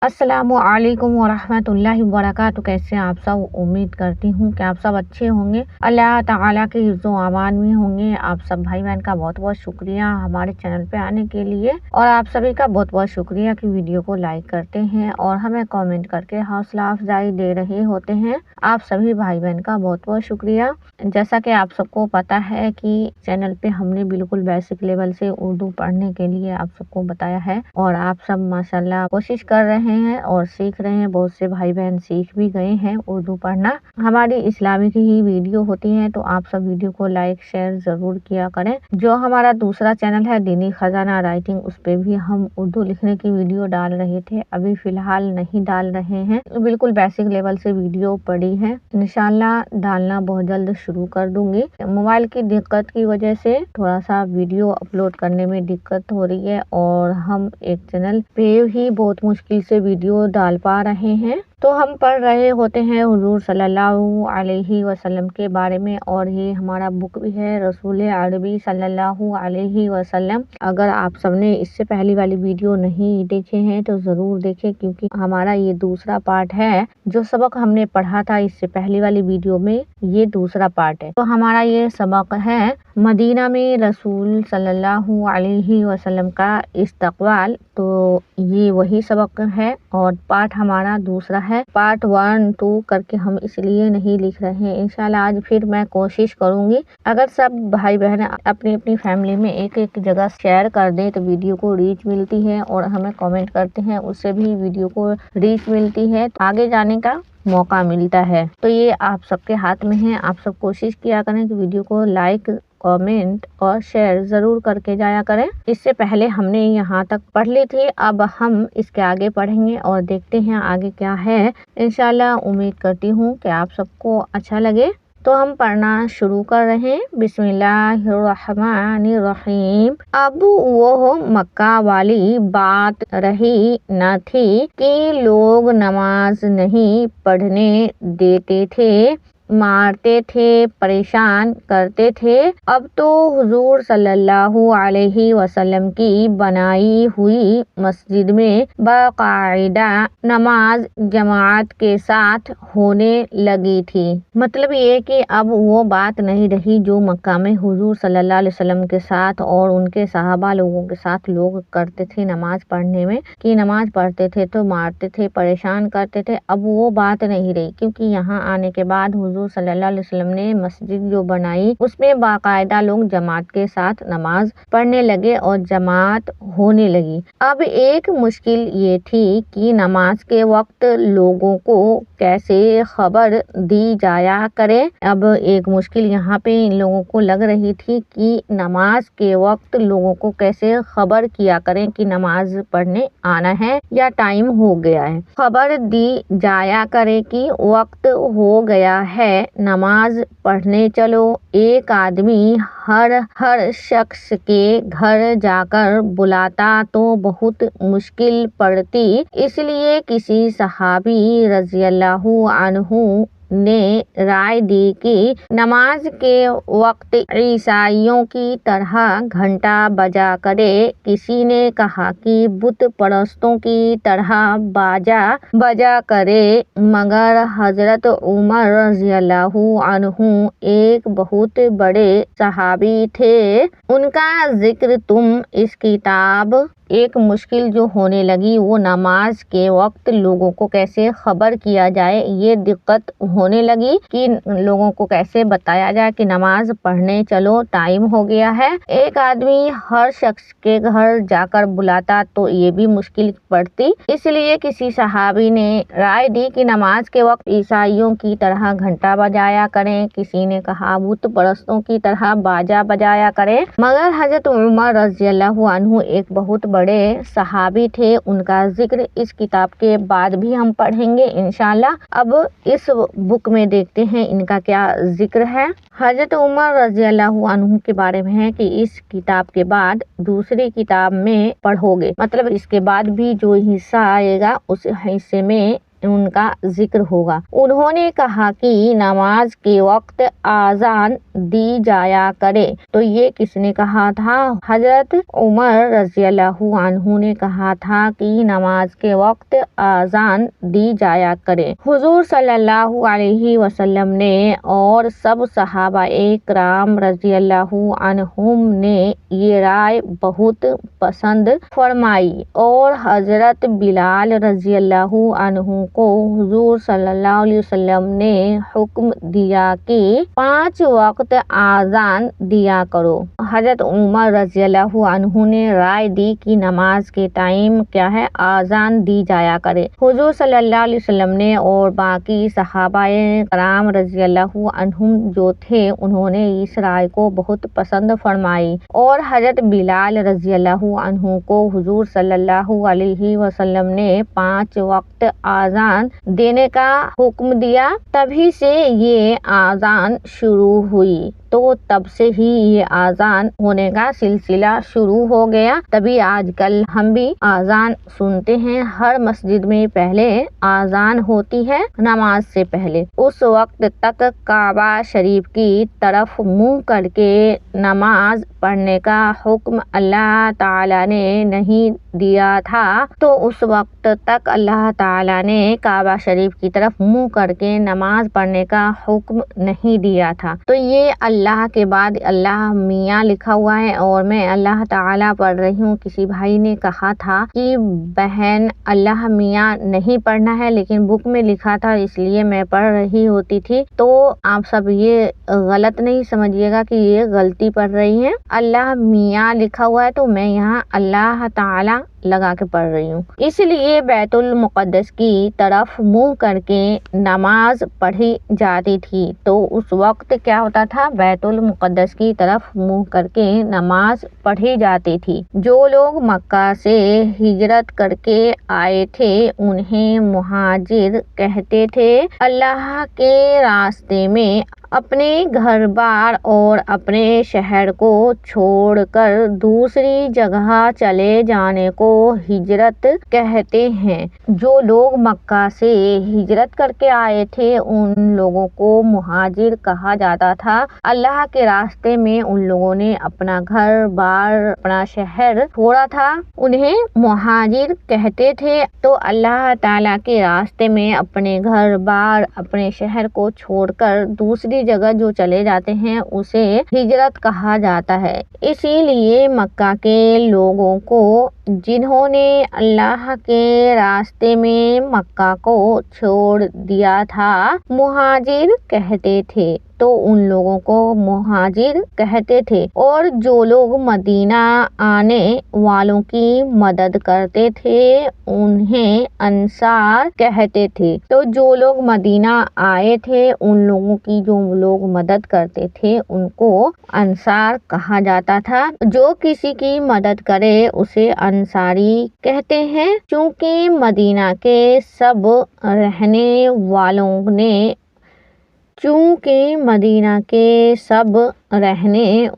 अस्सलामु अलैकुम वरहमतुल्लाहि वबरकातुहू। कैसे आप सब? उम्मीद करती हूँ कि आप सब अच्छे होंगे, अल्लाह ताला के हिफ्ज़ो अमान में होंगे। आप सब भाई बहन का बहुत बहुत शुक्रिया हमारे चैनल पे आने के लिए, और आप सभी का बहुत बहुत शुक्रिया कि वीडियो को लाइक करते हैं और हमें कमेंट करके हौसला अफजाई दे रहे होते हैं। आप सभी भाई बहन का बहुत बहुत शुक्रिया। जैसा कि आप सबको पता है कि चैनल पे हमने बिल्कुल बेसिक लेवल से उर्दू पढ़ने के लिए आप सबको बताया है, और आप सब माशाल्लाह कोशिश कर रहे हैं और सीख रहे हैं। बहुत से भाई बहन सीख भी गए हैं उर्दू पढ़ना। हमारी इस्लामिक ही वीडियो होती है, तो आप सब वीडियो को लाइक शेयर जरूर किया करें। जो हमारा दूसरा चैनल है दीनी खजाना राइटिंग, उस पे भी हम उर्दू लिखने की वीडियो डाल रहे थे, अभी फिलहाल नहीं डाल रहे हैं। बिल्कुल बेसिक लेवल से वीडियो पड़ी है, इंशाल्लाह डालना बहुत जल्द शुरू कर दूंगी। मोबाइल की दिक्कत की वजह से थोड़ा सा वीडियो अपलोड करने में दिक्कत हो रही है, और हम एक चैनल पे ही बहुत मुश्किल से वीडियो डाल पा रहे हैं। तो हम पढ़ रहे होते हैं हुजूर सल्लल्लाहु अलैहि वसल्लम के बारे में, और ये हमारा बुक भी है रसूल अरबी सल्लल्लाहु अलैहि वसल्लम। अगर आप सबने इससे पहली वाली वीडियो नहीं देखे हैं तो जरूर देखें, क्योंकि हमारा ये दूसरा पार्ट है। जो सबक हमने पढ़ा था इससे पहली वाली वीडियो में, ये दूसरा पार्ट है। तो हमारा ये सबक है मदीना में रसूल सल्लल्लाहु अलैहि वसल्लम का इस्तकबाल। तो ये वही सबक है, और पार्ट हमारा दूसरा है। पार्ट 1, 2 करके हम इसलिए नहीं लिख रहे हैं। इंशाल्लाह आज फिर मैं कोशिश करूंगी, अगर सब भाई बहन अपनी अपनी फैमिली में एक एक जगह शेयर कर दें तो वीडियो को रीच मिलती है, और हमें कमेंट करते हैं उससे भी वीडियो को रीच मिलती है, तो आगे जाने का मौका मिलता है। तो ये आप सबके हाथ में है। आप सब कोशिश किया करें कि वीडियो को लाइक, कमेंट और शेयर जरूर करके जाया करें। इससे पहले हमने यहाँ तक पढ़ ली थी, अब हम इसके आगे पढ़ेंगे और देखते हैं आगे क्या है। इंशाल्लाह उम्मीद करती हूँ कि आप सबको अच्छा लगे। तो हम पढ़ना शुरू कर रहे हैं। बिस्मिल्लाहिर्रहमानिर्रहीम। अब वो मक्का वाली बात रही न थी कि लोग नमाज नहीं पढ़ने देते थे, मारते थे, परेशान करते थे। अब तो हुजूर सल्लल्लाहु अलैहि वसल्लम की बनाई हुई मस्जिद में बाकायदा नमाज जमात के साथ होने लगी थी। मतलब ये कि अब वो बात नहीं रही जो मक्का में हुजूर सल्लल्लाहु अलैहि वसल्लम के साथ और उनके सहाबा लोगों के साथ लोग करते थे नमाज पढ़ने में, कि नमाज पढ़ते थे तो मारते थे, परेशान करते थे। अब वो बात नहीं रही, क्योंकि यहाँ आने के बाद हुजूर सल्लल्लाहु अलैहि वसल्लम ने मस्जिद जो बनाई उसमें बाकायदा लोग जमात के साथ नमाज पढ़ने लगे और जमात होने लगी। अब एक मुश्किल ये थी कि नमाज के वक्त लोगों को कैसे खबर दी जाया करे। अब एक मुश्किल यहाँ पे इन लोगों को लग रही थी कि नमाज के वक्त लोगों को कैसे खबर किया करें कि नमाज पढ़ने आना है या टाइम हो गया है। खबर दी जाया करे कि वक्त हो गया है, नमाज पढ़ने चलो। एक आदमी हर शख्स के घर जाकर बुलाता तो बहुत मुश्किल पड़ती, इसलिए किसी सहाबी रज़ियल्लाहु अन्हु ने राय दी कि नमाज के वक्त ईसाइयों की तरह घंटा बजा करे। किसी ने कहा कि बुत परस्तों की तरह बाजा बजा करे, मगर हजरत उमर रज़ियल्लाहु अन्हु एक बहुत बड़े सहाबी थे, उनका जिक्र तुम इस किताब। एक मुश्किल जो होने लगी वो नमाज के वक्त लोगों को कैसे खबर किया जाए, ये दिक्कत होने लगी कि लोगों को कैसे बताया जाए कि नमाज पढ़ने चलो, टाइम हो गया है। एक आदमी हर शख्स के घर जाकर बुलाता तो ये भी मुश्किल पड़ती, इसलिए किसी सहाबी ने राय दी कि नमाज के वक्त ईसाइयों की तरह घंटा बजाया करें। किसी ने कहा बुत परस्तों की तरह बाजा बजाया करें, मगर हजरत उमर रज़ियल्लाहु अन्हु एक बहुत बड़े सहाबी थे, उनका जिक्र इस किताब के बाद भी हम पढ़ेंगे इंशाल्लाह। अब इस बुक में देखते हैं इनका क्या जिक्र है। हजरत उमर रज़ियल्लाहु अन्हु के बारे में है कि इस किताब के बाद दूसरी किताब में पढ़ोगे, मतलब इसके बाद भी जो हिस्सा आएगा उस हिस्से में ان کا ذکر ہوگا۔ انہوں نے کہا کہ نماز کے وقت آذان دی جایا کرے۔ تو یہ کس نے کہا تھا؟ حضرت عمر رضی اللہ عنہ نے کہا تھا کہ نماز کے وقت آذان دی جایا کرے۔ حضور صلی اللہ علیہ وسلم نے اور سب صحابہ کرام رضی اللہ عنہم نے یہ رائے بہت پسند فرمائی اور حضرت بلال رضی اللہ عنہ کو حضور صلی اللہ علیہ وسلم نے حکم دیا کہ 5 وقت آذان دیا کرو۔ حضرت عمر رضی اللہ عنہ نے رائے دی کہ نماز کے ٹائم کیا ہے؟ آذان دی جایا کرے۔ حضور صلی اللہ علیہ وسلم نے اور باقی صحابہ کرام رضی اللہ عنہم جو تھے انہوں نے اس رائے کو بہت پسند فرمائی اور حضرت بلال رضی اللہ عنہ کو حضور صلی اللہ علیہ وسلم نے 5 وقت آذان دینے کا حکم دیا۔ تبھی سے یہ آذان شروع ہوئی۔ تو تب سے ہی یہ آذان ہونے کا سلسلہ شروع ہو گیا۔ تبھی آج کل ہم بھی آذان سنتے ہیں۔ ہر مسجد میں پہلے آذان ہوتی ہے نماز سے پہلے۔ اس وقت تک کعبہ شریف کی طرف منہ کر کے نماز پڑھنے کا حکم اللہ تعالیٰ نے نہیں دیا تھا۔ تو اس وقت تک اللہ تعالیٰ نے کعبہ شریف کی طرف منہ کر کے نماز پڑھنے کا حکم نہیں دیا تھا۔ تو یہ اللہ کے بعد اللہ میاں لکھا ہوا ہے اور میں اللہ تعالیٰ پڑھ رہی ہوں۔ کسی بھائی نے کہا تھا کہ بہن اللہ میاں نہیں پڑھنا ہے لیکن بک میں لکھا تھا اس لیے میں پڑھ رہی ہوتی تھی۔ تو آپ سب یہ غلط نہیں سمجھیے گا کہ یہ غلطی پڑھ رہی ہیں۔ اللہ میاں لکھا ہوا ہے تو میں یہاں اللہ تعالیٰ لگا کے پڑھ رہی ہوں۔ اس لیے بیت المقدس کی طرف منہ کر کے نماز پڑھی جاتی تھی۔ تو اس وقت کیا ہوتا تھا؟ بیت المقدس کی طرف منہ کر کے نماز پڑھی جاتی تھی۔ جو لوگ مکہ سے ہجرت کر کے آئے تھے انہیں مہاجر کہتے تھے۔ اللہ کے راستے میں اپنے گھر بار اور اپنے شہر کو چھوڑ کر دوسری جگہ چلے جانے کو ہجرت کہتے ہیں۔ جو لوگ مکہ سے ہجرت کر کے آئے تھے ان لوگوں کو مہاجر کہا جاتا تھا۔ اللہ کے راستے میں ان لوگوں نے اپنا گھر بار اپنا شہر چھوڑا تھا انہیں مہاجر کہتے تھے۔ تو اللہ تعالیٰ کے راستے میں اپنے گھر بار اپنے شہر کو چھوڑ کر دوسری جگہ جو چلے جاتے ہیں اسے ہجرت کہا جاتا ہے۔ اسی لیے مکہ کے لوگوں کو جنہوں نے اللہ کے راستے میں مکہ کو چھوڑ دیا تھا مہاجر کہتے تھے۔ تو ان لوگوں کو مہاجر کہتے تھے اور جو لوگ مدینہ آنے والوں کی مدد کرتے تھے انہیں انصار کہتے تھے۔ تو جو لوگ مدینہ آئے تھے ان لوگوں کی جو لوگ مدد کرتے تھے ان کو انصار کہا جاتا تھا۔ جو کسی کی مدد کرے اسے انصاری کہتے ہیں۔ چونکہ مدینہ کے سب رہنے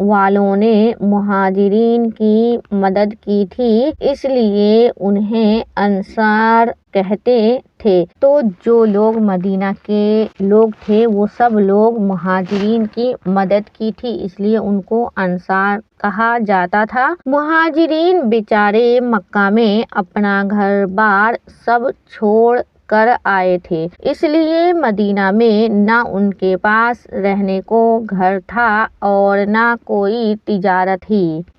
والوں نے مہاجرین کی مدد کی تھی اس لیے انہیں انصار کہتے تھے۔ تو جو لوگ مدینہ کے لوگ تھے وہ سب لوگ مہاجرین کی مدد کی تھی اس لیے ان کو انصار کہا جاتا تھا۔ مہاجرین بیچارے مکہ میں اپنا گھر بار سب چھوڑ کر آئے تھے اس لیے مدینہ میں نہ ان کے پاس رہنے کو گھر تھا اور نہ کوئی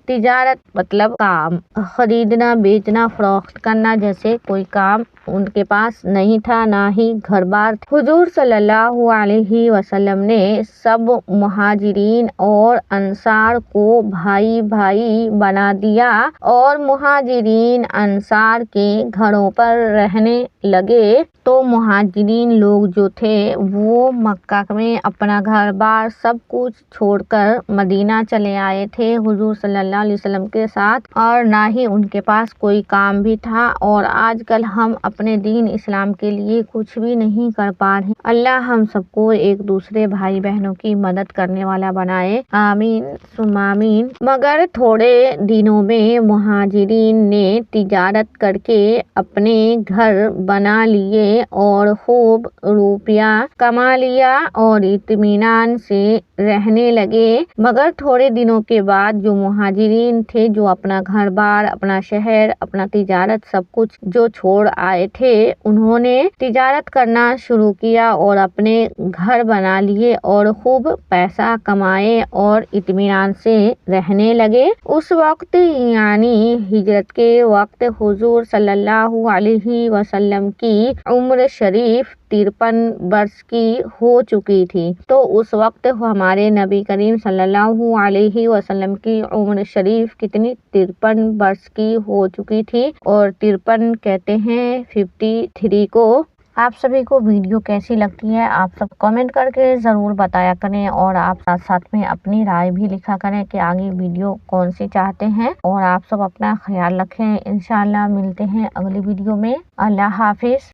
تجارت مطلب کام خریدنا بیچنا فروخت کرنا جیسے کوئی کام ان کے پاس نہیں تھا نہ ہی گھر بار۔ حضور صلی اللہ علیہ وسلم نے سب مہاجرین اور انصار کو بھائی بھائی بنا دیا اور مہاجرین انصار کے گھروں پر رہنے لگے۔ تو مہاجرین لوگ جو تھے وہ مکہ میں اپنا گھر بار سب کچھ چھوڑ کر مدینہ چلے آئے تھے حضور صلی اللہ علیہ وسلم کے ساتھ اور نہ ہی ان کے پاس کوئی کام بھی تھا۔ اور آج کل ہم اپنے دین اسلام کے لیے کچھ بھی نہیں کر پا رہے۔ اللہ ہم سب کو ایک دوسرے بھائی بہنوں کی مدد کرنے والا بنائے، آمین ثم آمین۔ مگر تھوڑے دنوں میں مہاجرین نے تجارت کر کے اپنے گھر بنا لیے اور خوب روپیہ کما لیا اور اطمینان سے رہنے لگے۔ مگر تھوڑے دنوں کے بعد جو مہاجرین تھے، جو اپنا گھر بار، اپنا شہر، اپنا تجارت سب کچھ جو چھوڑ آئے تھے، انہوں نے تجارت کرنا شروع کیا اور اپنے گھر بنا لیے اور خوب پیسہ کمائے اور اطمینان سے رہنے لگے۔ اس وقت یعنی ہجرت کے وقت حضور صلی اللہ علیہ وسلم کی عمر شریف 53 برس کی ہو چکی تھی۔ تو اس وقت ہمارے نبی کریم صلی اللہ علیہ وسلم کی عمر شریف کتنی 53 برس کی ہو چکی تھی، اور 53 کہتے ہیں 53 کو۔ آپ سبھی کو ویڈیو کیسی لگتی ہے آپ سب کامنٹ کر کے ضرور بتایا کریں، اور آپ ساتھ ساتھ میں اپنی رائے بھی لکھا کریں کہ آگے ویڈیو کون سی چاہتے ہیں، اور آپ سب اپنا خیال رکھیں۔ انشاءاللہ ملتے ہیں اگلی ویڈیو میں۔ اللہ حافظ۔